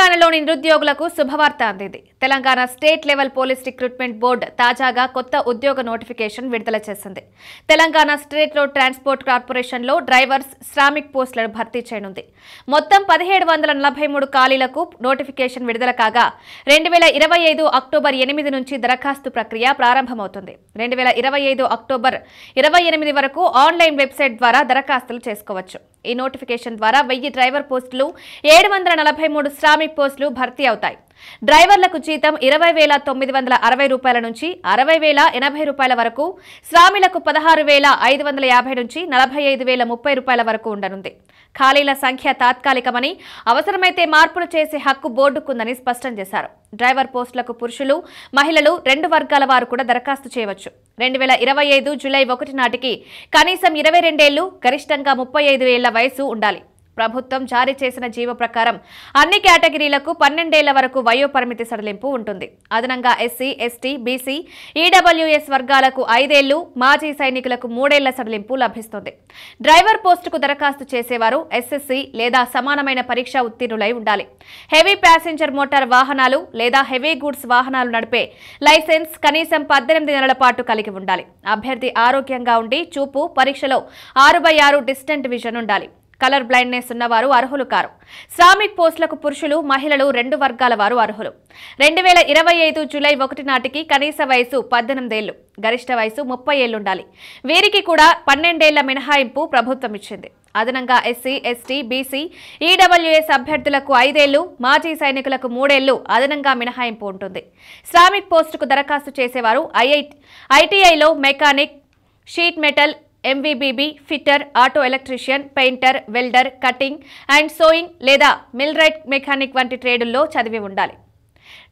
తెలంగాణలోని నిరుద్యోగులకు శుభవార్త అందింది. Telangana state level police recruitment board తాజాగా కొత్త ఉద్యోగ నోటిఫికేషన్ విడుదల చేసింది. తెలంగాణ స్టేట్ రోడ్ ట్రాన్స్పోర్ట్ కార్పొరేషన్లో డ్రైవర్స్, శ్రామిక్ పోస్టులను భర్తీ చేయనుంది. మొత్తం 1743 ఖాళీలకు నోటిఫికేషన్ విడుదల కాగా 2025 అక్టోబర్ 8 నుంచి దరఖాస్తు ప్రక్రియ ప్రారంభమవుతుంది. 2025 అక్టోబర్ 28 వరకు ఆన్లైన్ వెబ్సైట్ ద్వారా దరఖాస్తులు చేసుకోవచ్చు. ఈ నోటిఫికేషన్ ద్వారా 1000 డ్రైవర్ పోస్టులు, 743 శ్రామిక్ పోస్టులు భర్తీ అవుతాయి. డ్రైవర్లకు జీతం 20,960 రూపాయల నుంచి 60,080 రూపాయల వరకు, శ్రామికులకు 16,550 నుంచి 45,030 రూపాయల వరకు ఉండనుంది. ఖాళీల సంఖ్య తాత్కాలికమని, అవసరమైతే మార్పులు చేసే హక్కు బోర్డుకుందని స్పష్టం చేశారు. డ్రైవర్ పోస్టులకు పురుషులు, మహిళలు 2 వర్గాల వారు కూడా దరఖాస్తు చేయవచ్చు. 2025 జూలై 1 నాటికి కనీసం 22 ఏళ్లు, గరిష్టంగా 35 ఏళ్ల వయసు ఉండాలి. ప్రభుత్వం జారీ చేసిన జీవో ప్రకారం అన్ని కేటగిరీలకు 12 ఏళ్ల వరకు వయోపరిమితి సడలింపు ఉంటుంది. అదనంగా ఎస్సీ, ఎస్టీ, బీసీ, ఈడబ్ల్యూఎస్ వర్గాలకు 5 ఏళ్లు, మాజీ సైనికులకు 3 ఏళ్ల సడలింపు లభిస్తుంది. డ్రైవర్ పోస్టుకు దరఖాస్తు చేసేవారు ఎస్ఎస్సీ లేదా సమానమైన పరీక్ష ఉత్తీర్ణులై ఉండాలి. హెవీ ప్యాసింజర్ మోటార్ వాహనాలు లేదా హెవీ గూడ్స్ వాహనాలు నడిపే లైసెన్స్ కనీసం 18 నెలల పాటు కలిగి ఉండాలి. అభ్యర్థి ఆరోగ్యంగా ఉండి చూపు పరీక్షలో 6/6 డిస్టెంట్ విజన్ ఉండాలి. కలర్ బ్లైండ్నెస్ ఉన్నవారు అర్హులు కారు. శ్రామిక్ పోస్టులకు పురుషులు, మహిళలు 2 వర్గాల వారు అర్హులు. 2025 జూలై 1 నాటికి కనీస వయసు 18 ఏళ్లు, గరిష్ట వయసు 30 ఏళ్లు ఉండాలి. వీరికి కూడా 12 ఏళ్ల మినహాయింపు ప్రభుత్వం ఇచ్చింది. అదనంగా ఎస్సీ, ఎస్టీ, బీసీ, ఈడబ్ల్యూఎస్ అభ్యర్థులకు 5 ఏళ్లు, మాజీ సైనికులకు 3 ఏళ్లు అదనంగా మినహాయింపు ఉంటుంది. శ్రామిక్ పోస్టుకు దరఖాస్తు చేసేవారు ఐటీఐలో mechanic, sheet metal, MVBB, fitter, auto electrician, painter, welder, cutting and sewing లేదా మిల్రైట్ మెకానిక్ వంటి ట్రేడుల్లో చదివి ఉండాలి.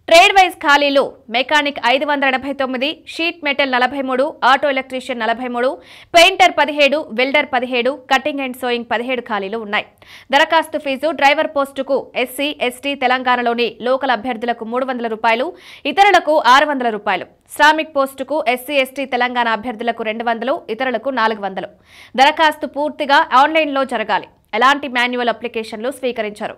ట్రేడ్ వైజ్ ఖాళీలు mechanic 589, sheet metal 43, auto electrician 43, painter 17, welder 17, cutting and sewing 17 ఖాళీలు ఉన్నాయి. దరఖాస్తు ఫీజు డ్రైవర్ పోస్టుకు ఎస్సీ, ఎస్టీ తెలంగాణలోని లోకల్ అభ్యర్థులకు 300 రూపాయలు, ఇతరులకు 600 రూపాయలు. శ్రామిక్ పోస్టుకు ఎస్సీ, ఎస్టీ తెలంగాణ అభ్యర్థులకు 200, ఇతరులకు 400. దరఖాస్తు పూర్తిగా ఆన్లైన్లో జరగాలి. ఎలాంటి మాన్యువల్ అప్లికేషన్లు స్వీకరించారు.